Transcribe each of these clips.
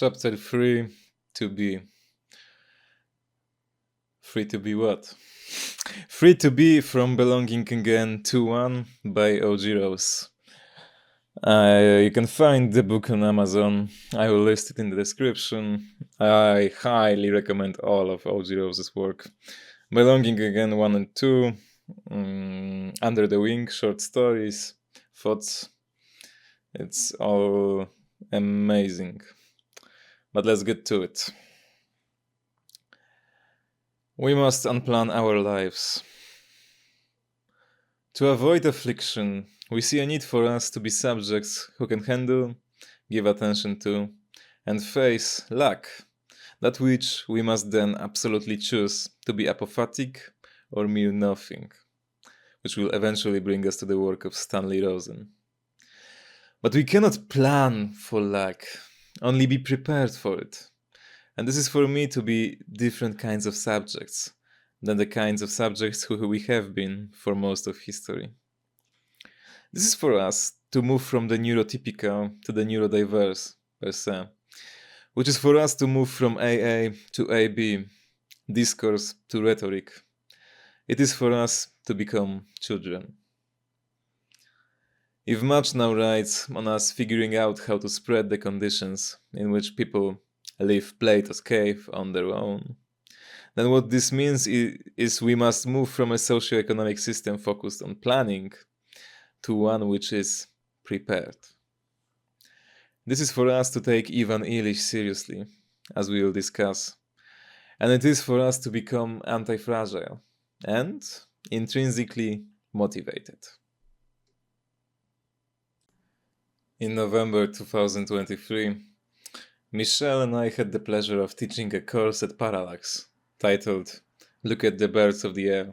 Chapter 3, to be. Free to be what? Free to be from Belonging Again II.1 by O.G.Rose. You can find the book on Amazon. I will list it in the description. I highly recommend all of O.G.Rose's work. Belonging Again 1 and 2, Under the Wing, short stories, thoughts. It's all amazing. But let's get to it. We must unplan our lives. To avoid affliction, we see a need for us to be subjects who can handle, give attention to, and face lack, that which we must then absolutely choose to be apophatic or mere nothing, which will eventually bring us to the work of Stanley Rosen. But we cannot plan for lack, only be prepared for it. And this is for me to be different kinds of subjects than the kinds of subjects who we have been for most of history. This is for us to move from the neurotypical to the neurodiverse, per se, which is for us to move from AA to AB, discourse to rhetoric. It is for us to become children. If much now rides on us figuring out how to spread the conditions in which people leave Plato's cave on their own, then what this means is we must move from a socio-economic system focused on planning to one which is prepared. This is for us to take Ivan Illich seriously, as we will discuss, and it is for us to become anti-fragile and intrinsically motivated. In November 2023, Michelle and I had the pleasure of teaching a course at Parallax, titled Look at the Birds of the Air,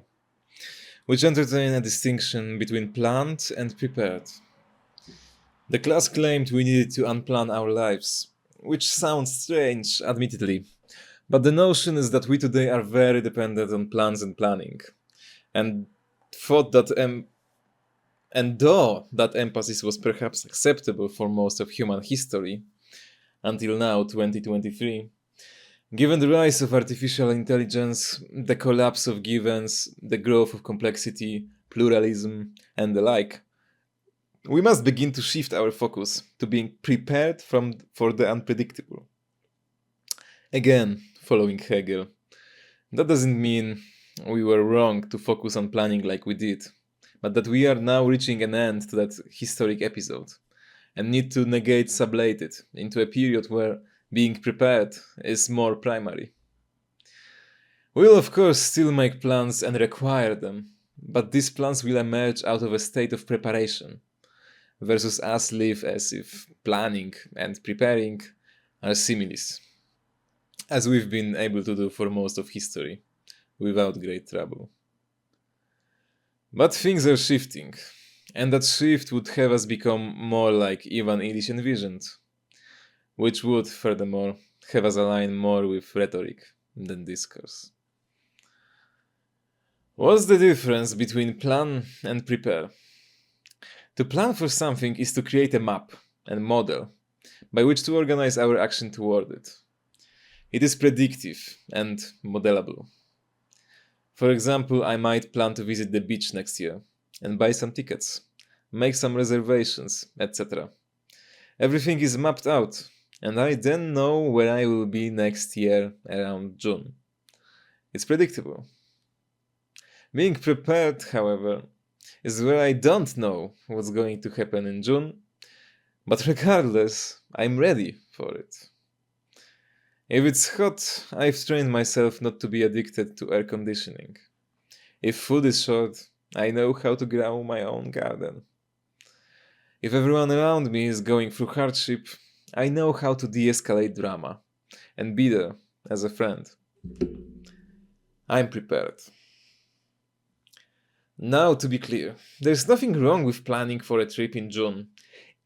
which entertained a distinction between planned and prepared. The class claimed we needed to unplan our lives, which sounds strange, admittedly, but the notion is that we today are very dependent on plans and planning, and thought that and though that emphasis was perhaps acceptable for most of human history, until now, 2023, given the rise of artificial intelligence, the collapse of givens, the growth of complexity, pluralism, and the like, we must begin to shift our focus to being prepared for the unpredictable. Again, following Hegel, that doesn't mean we were wrong to focus on planning like we did, but that we are now reaching an end to that historic episode and need to negate sublate it into a period where being prepared is more primary. We will of course still make plans and require them, but these plans will emerge out of a state of preparation, versus us live as if planning and preparing are similes, as we've been able to do for most of history, without great trouble. But things are shifting, and that shift would have us become more like Ivan Illich envisioned, which would, furthermore, have us align more with rhetoric than discourse. What's the difference between plan and prepare? To plan for something is to create a map and model by which to organize our action toward it. It is predictive and modelable. For example, I might plan to visit the beach next year and buy some tickets, make some reservations, etc. Everything is mapped out, and I then know where I will be next year around June. It's predictable. Being prepared, however, is where I don't know what's going to happen in June, but regardless, I'm ready for it. If it's hot, I've trained myself not to be addicted to air conditioning. If food is short, I know how to grow my own garden. If everyone around me is going through hardship, I know how to de-escalate drama and be there as a friend. I'm prepared. Now, to be clear, there's nothing wrong with planning for a trip in June,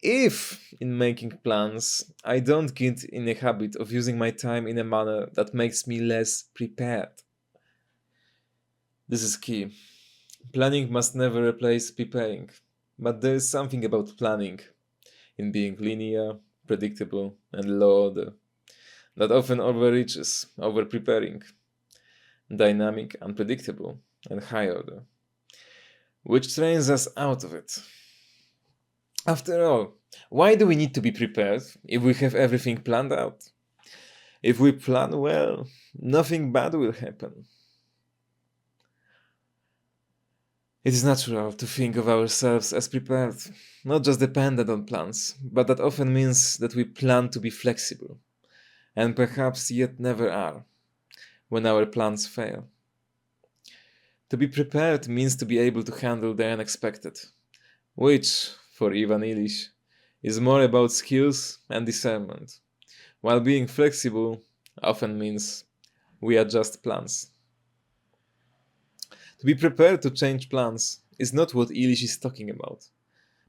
if, in making plans, I don't get in a habit of using my time in a manner that makes me less prepared. This is key. Planning must never replace preparing, but there is something about planning, in being linear, predictable, and low order, that often overreaches, over-preparing, dynamic, unpredictable, and high order, which trains us out of it. After all, why do we need to be prepared if we have everything planned out? If we plan well, nothing bad will happen. It is natural to think of ourselves as prepared, not just dependent on plans, but that often means that we plan to be flexible, and perhaps yet never are, when our plans fail. To be prepared means to be able to handle the unexpected, which, for Ivan Illich, is more about skills and discernment, while being flexible often means we adjust plans. To be prepared to change plans is not what Illich is talking about,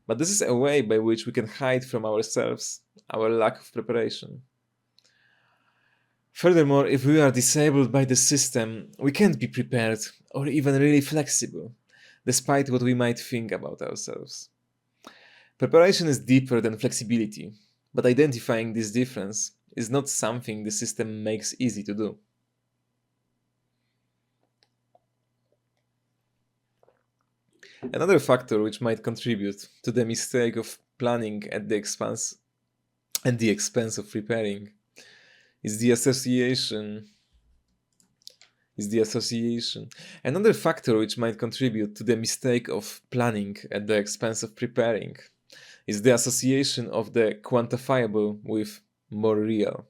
but this is a way by which we can hide from ourselves our lack of preparation. Furthermore, if we are disabled by the system, we can't be prepared or even really flexible, despite what we might think about ourselves. Preparation is deeper than flexibility, but identifying this difference is not something the system makes easy to do. Another factor which might contribute to the mistake of planning at the expense of preparing is the association. Another factor which might contribute to the mistake of planning at the expense of preparing is the association of the quantifiable with more real,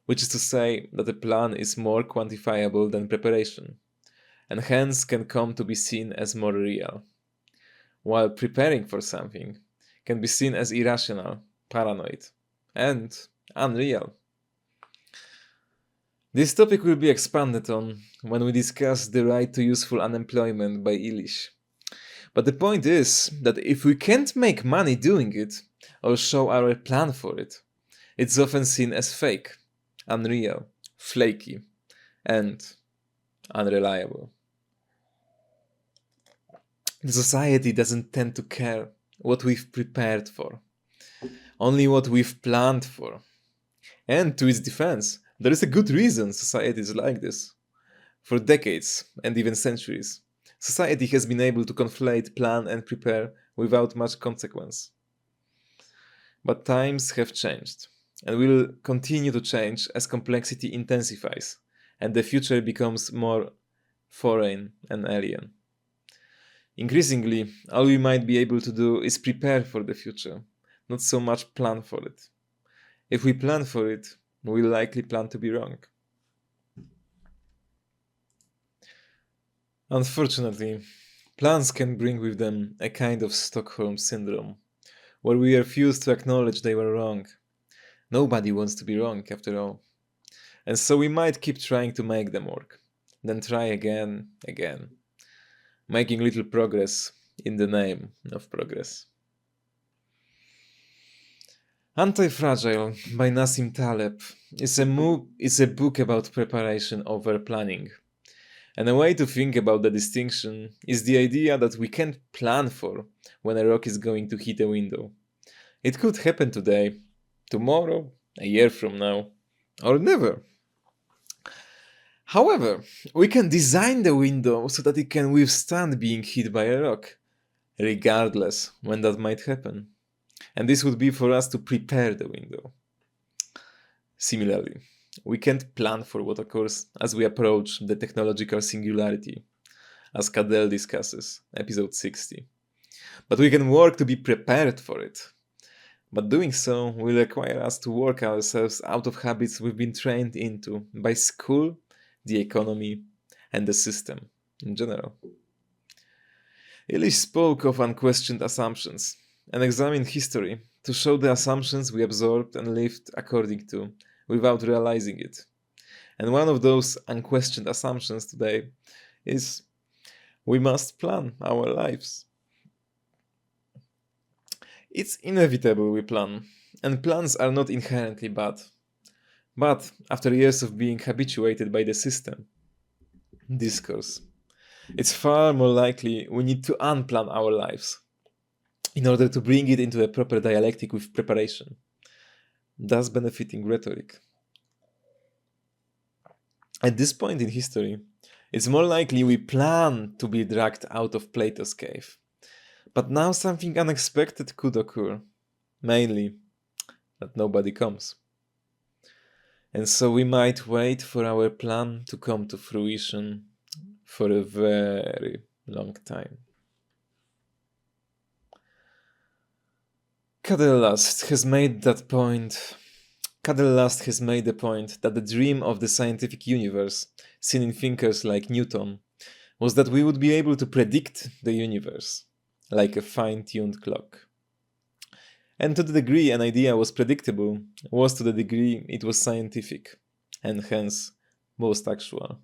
which is to say that a plan is more quantifiable than preparation, and hence can come to be seen as more real, while preparing for something can be seen as irrational, paranoid, and unreal. This topic will be expanded on when we discuss the right to useful unemployment by Illich. But the point is that if we can't make money doing it, or show our plan for it, it's often seen as fake, unreal, flaky, and unreliable. The society doesn't tend to care what we've prepared for, only what we've planned for. And to its defense, there is a good reason society is like this. For decades, and even centuries, society has been able to conflate plan and prepare without much consequence. But times have changed, and will continue to change as complexity intensifies, and the future becomes more foreign and alien. Increasingly, all we might be able to do is prepare for the future, not so much plan for it. If we plan for it, we will likely plan to be wrong. Unfortunately, plans can bring with them a kind of Stockholm syndrome, where we refuse to acknowledge they were wrong. Nobody wants to be wrong, after all. And so we might keep trying to make them work, then try again, making little progress in the name of progress. Anti-Fragile by Nassim Taleb is a book about preparation over planning. And a way to think about the distinction is the idea that we can't plan for when a rock is going to hit a window. It could happen today, tomorrow, a year from now, or never. However, we can design the window so that it can withstand being hit by a rock, regardless when that might happen. And this would be for us to prepare the window. Similarly, we can't plan for what occurs as we approach the technological singularity, as Cadell discusses, episode 60. But we can work to be prepared for it. But doing so will require us to work ourselves out of habits we've been trained into by school, the economy, and the system in general. Illich spoke of unquestioned assumptions and examined history to show the assumptions we absorbed and lived according to without realizing it. And one of those unquestioned assumptions today is we must plan our lives. It's inevitable we plan, and plans are not inherently bad. But after years of being habituated by the system, discourse, it's far more likely we need to unplan our lives in order to bring it into a proper dialectic with preparation, thus benefiting rhetoric. At this point in history, it's more likely we plan to be dragged out of Plato's cave. But now something unexpected could occur, mainly that nobody comes. And so we might wait for our plan to come to fruition for a very long time. Cadellast has made the point that the dream of the scientific universe, seen in thinkers like Newton, was that we would be able to predict the universe, like a fine-tuned clock. And to the degree an idea was predictable, was to the degree it was scientific, and hence most actual.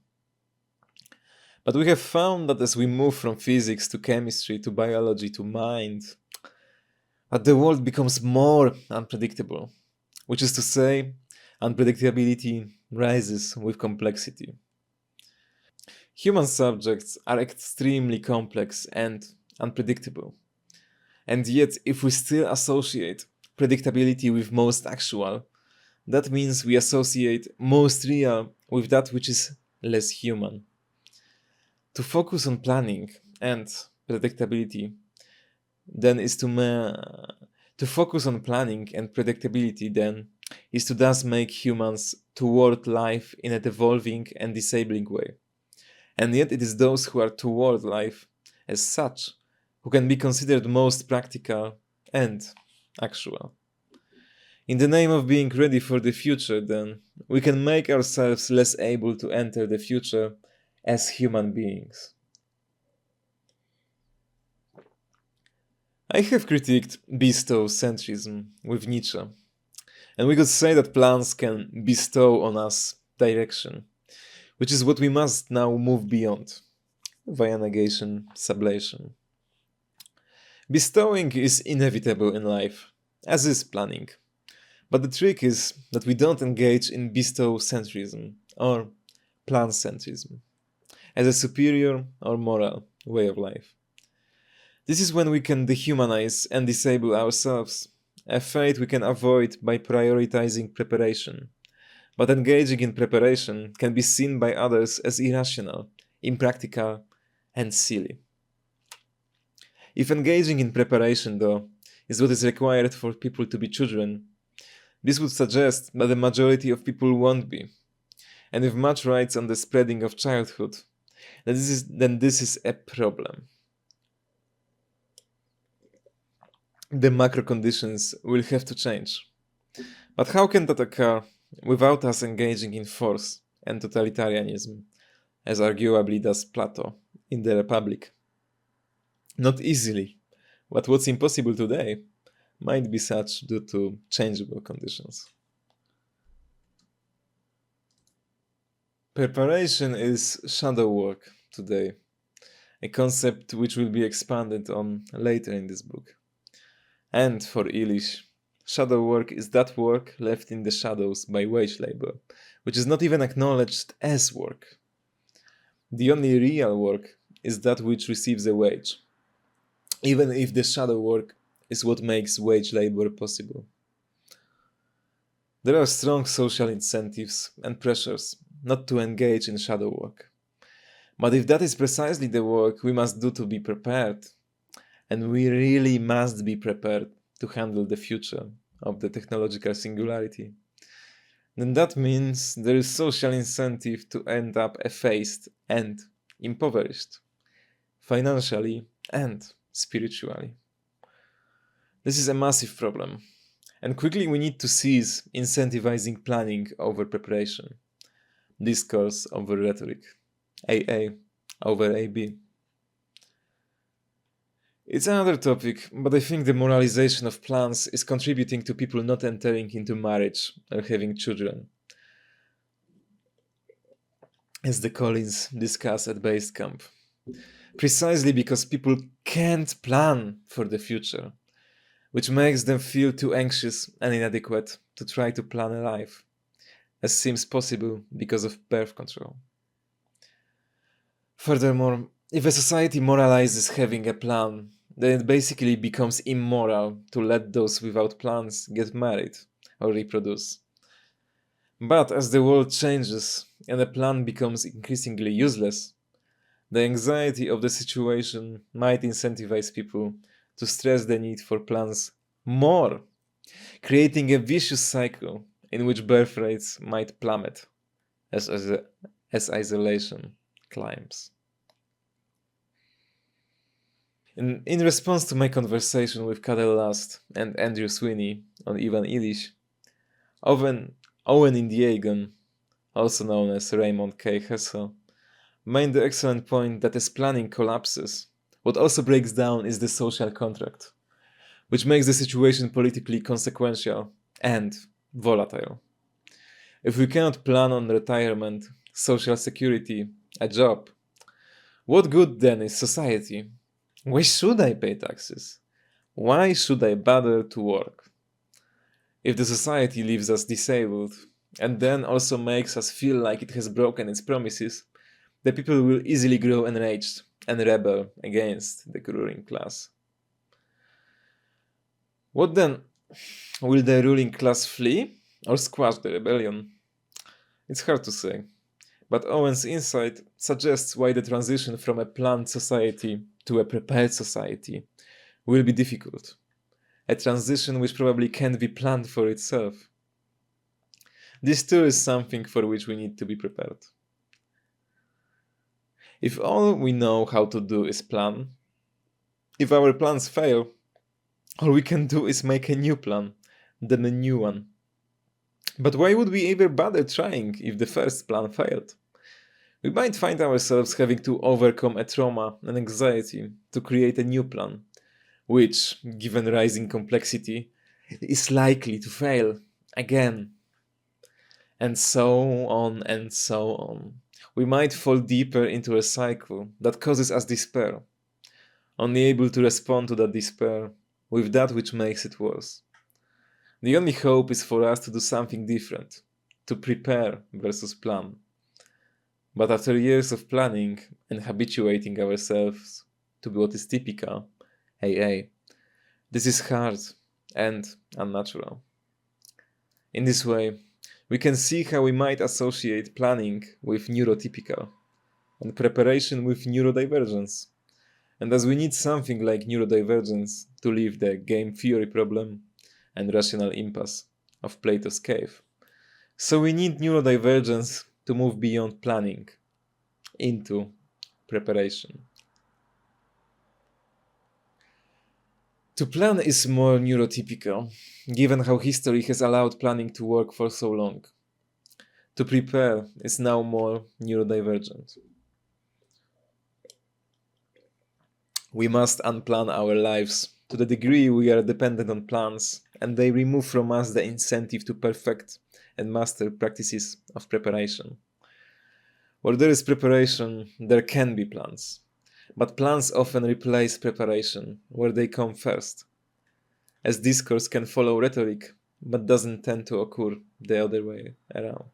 But we have found that as we move from physics to chemistry to biology to mind, that the world becomes more unpredictable, which is to say, unpredictability rises with complexity. Human subjects are extremely complex and unpredictable. And yet, if we still associate predictability with most actual, that means we associate most real with that which is less human. To focus on planning and predictability then is to focus on planning and predictability then is to thus make humans toward life in a devolving and disabling way. And yet it is those who are toward life as such who can be considered most practical and actual. In the name of being ready for the future, then, we can make ourselves less able to enter the future as human beings. I have critiqued bestow-centrism with Nietzsche, and we could say that plans can bestow on us direction, which is what we must now move beyond, via negation, sublation. Bestowing is inevitable in life, as is planning. But the trick is that we don't engage in bestow-centrism or plan-centrism as a superior or moral way of life. This is when we can dehumanize and disable ourselves, a fate we can avoid by prioritizing preparation. But engaging in preparation can be seen by others as irrational, impractical, and silly. If engaging in preparation, though, is what is required for people to be children, this would suggest that the majority of people won't be. And if much rides on the spreading of childhood, then this is a problem. The macro conditions will have to change. But how can that occur without us engaging in force and totalitarianism, as arguably does Plato in the Republic? Not easily, but what's impossible today might be such due to changeable conditions. Preparation is shadow work today, a concept which will be expanded on later in this book. And for Illich, shadow work is that work left in the shadows by wage labor, which is not even acknowledged as work. The only real work is that which receives a wage, even if the shadow work is what makes wage labor possible. There are strong social incentives and pressures not to engage in shadow work. But if that is precisely the work we must do to be prepared, and we really must be prepared to handle the future of the technological singularity, then that means there is social incentive to end up effaced and impoverished, financially and spiritually. This is a massive problem, and quickly we need to cease incentivizing planning over preparation, discourse over rhetoric, AA over AB. It's another topic, but I think the moralization of plans is contributing to people not entering into marriage or having children, as the Collins discuss at base camp. Precisely because people can't plan for the future, which makes them feel too anxious and inadequate to try to plan a life, as seems possible because of birth control. Furthermore, if a society moralizes having a plan, then it basically becomes immoral to let those without plans get married or reproduce. But as the world changes and a plan becomes increasingly useless, the anxiety of the situation might incentivize people to stress the need for plans more, creating a vicious cycle in which birth rates might plummet as isolation climbs. In response to my conversation with Cadel Last and Andrew Sweeney on Ivan Illich, Owen Indiegan, also known as Raymond K. Hessel, made the excellent point that as planning collapses, what also breaks down is the social contract, which makes the situation politically consequential and volatile. If we cannot plan on retirement, social security, a job, what good then is society? Why should I pay taxes? Why should I bother to work? If the society leaves us disabled and then also makes us feel like it has broken its promises, the people will easily grow enraged and rebel against the ruling class. What then? Will the ruling class flee or squash the rebellion? It's hard to say, but Owen's insight suggests why the transition from a planned society to a prepared society will be difficult. A transition which probably can't be planned for itself. This too is something for which we need to be prepared. If all we know how to do is plan, if our plans fail, all we can do is make a new plan, then a new one. But why would we ever bother trying if the first plan failed? We might find ourselves having to overcome a trauma and anxiety to create a new plan, which, given rising complexity, is likely to fail again. And so on and so on. We might fall deeper into a cycle that causes us despair, only able to respond to that despair with that which makes it worse. The only hope is for us to do something different, to prepare versus plan. But after years of planning and habituating ourselves to what is typical, AA, this is hard and unnatural. In this way, we can see how we might associate planning with neurotypical and preparation with neurodivergence. And as we need something like neurodivergence to leave the game theory problem and rational impasse of Plato's cave, so we need neurodivergence to move beyond planning into preparation. To plan is more neurotypical, given how history has allowed planning to work for so long. To prepare is now more neurodivergent. We must unplan our lives to the degree we are dependent on plans, and they remove from us the incentive to perfect and master practices of preparation. Where there is preparation, there can be plans. But plans often replace preparation, where they come first. As discourse can follow rhetoric, but doesn't tend to occur the other way around.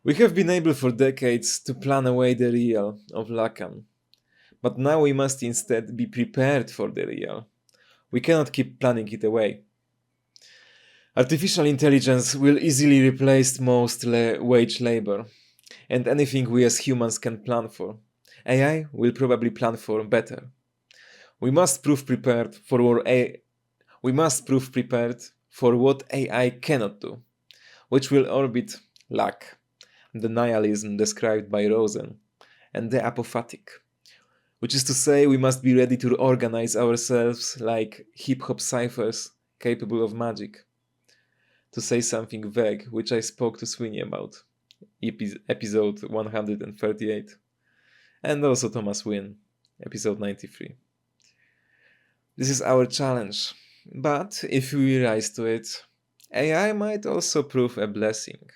We have been able for decades to plan away the real of Lacan, but now we must instead be prepared for the real. We cannot keep planning it away. Artificial intelligence will easily replace most wage labor, and anything we as humans can plan for, AI will probably plan for better. We must prove prepared for what AI cannot do, which will orbit lack, the nihilism described by Rosen, and the apophatic, which is to say we must be ready to organize ourselves like hip-hop ciphers capable of magic. To say something vague, which I spoke to Sweeney about, episode 138, and also Thomas Wynne, episode 93. This is our challenge, but if we rise to it, AI might also prove a blessing.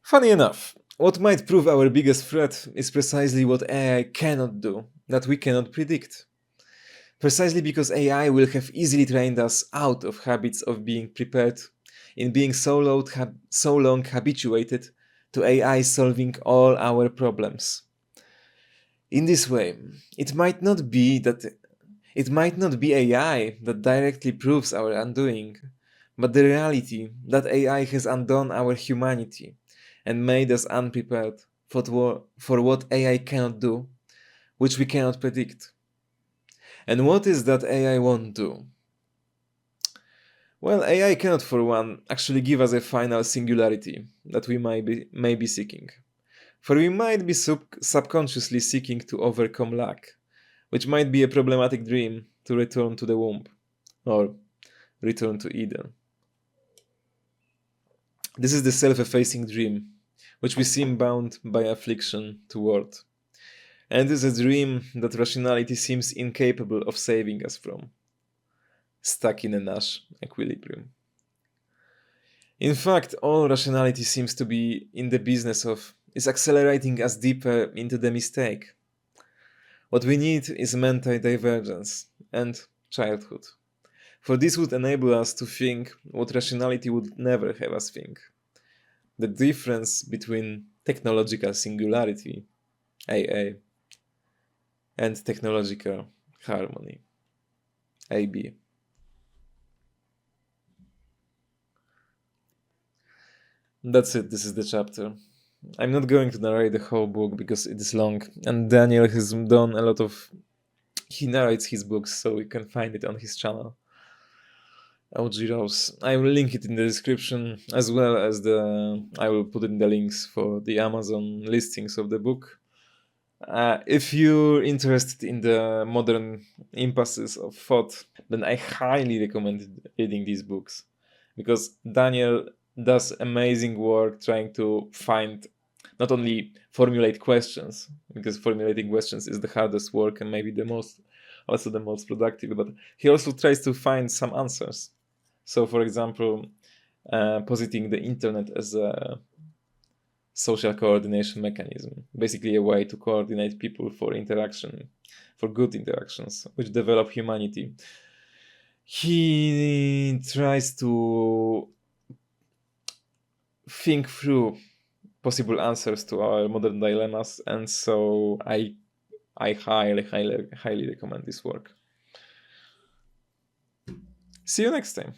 Funny enough, what might prove our biggest threat is precisely what AI cannot do, that we cannot predict. Precisely because AI will have easily trained us out of habits of being prepared, in being so long habituated to AI solving all our problems. In this way, it might not be AI that directly proves our undoing, but the reality that AI has undone our humanity and made us unprepared for what AI cannot do, which we cannot predict. And what is that AI won't do? Well, AI cannot, for one, actually give us a final singularity that we may be seeking. For we might be subconsciously seeking to overcome lack, which might be a problematic dream to return to the womb, or return to Eden. This is the self-effacing dream, which we seem bound by affliction toward, and is a dream that rationality seems incapable of saving us from, stuck in a Nash equilibrium. In fact, all rationality seems to be in the business of is accelerating us deeper into the mistake. What we need is mental divergence and childhood. For this would enable us to think what rationality would never have us think. The difference between technological singularity, AA, and technological harmony, AB. That's it, this is the chapter. I'm not going to narrate the whole book because it is long, and Daniel has done a lot of. He narrates his books, so you can find it on his channel. O.G.Rose. I will link it in the description, as well as I will put in the links for the Amazon listings of the book. If you're interested in the modern impasses of thought, then I highly recommend reading these books, because Daniel does amazing work trying to find, not only formulate questions, because formulating questions is the hardest work and maybe also the most productive, but he also tries to find some answers. So, for example, positing the internet as a social coordination mechanism, basically a way to coordinate people for interaction, for good interactions, which develop humanity. He tries to think through possible answers to our modern dilemmas, and so I highly recommend this work. See you next time.